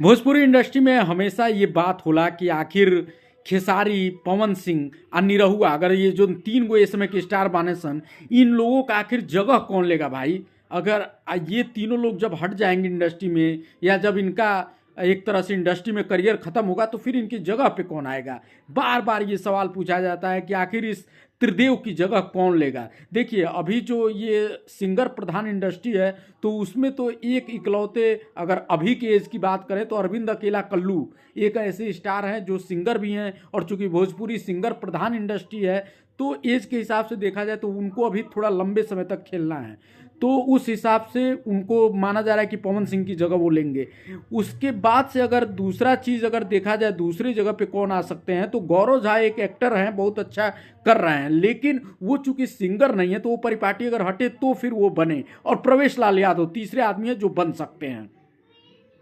Bhojpuri industry में हमेशा ये बात होला कि आखिर खेसारी, पवन सिंह और निरहुआ, अगर ये जो तीन गो इस समय के स्टार बाने सन, इन लोगों का आखिर जगह कौन लेगा भाई। अगर ये तीनों लोग जब हट जाएंगे इंडस्ट्री में, या जब इनका एक तरह से इंडस्ट्री में करियर खत्म होगा, तो फिर इनकी जगह पे कौन आएगा। बार बार ये सवाल पूछा जाता है कि आखिर इस त्रिदेव की जगह कौन लेगा। देखिए अभी जो ये सिंगर प्रधान इंडस्ट्री है, तो उसमें तो एक इकलौते, अगर अभी के एज की बात करें तो अरविंद अकेला कल्लू एक ऐसे स्टार हैं जो सिंगर भी हैं, और चूंकि भोजपुरी सिंगर प्रधान इंडस्ट्री है, तो एज के हिसाब से देखा जाए तो उनको अभी थोड़ा लंबे समय तक खेलना है, तो उस हिसाब से उनको माना जा रहा है कि पवन सिंह की जगह वो लेंगे। उसके बाद से अगर दूसरा चीज़ अगर देखा जाए दूसरी जगह पे कौन आ सकते हैं, तो गौरव झा एक एक्टर हैं, बहुत अच्छा कर रहे हैं, लेकिन वो चूंकि सिंगर नहीं है, तो वो परिपाटी अगर हटे तो फिर वो बने। और प्रवेश लाल यादव तीसरे आदमी है जो बन सकते हैं।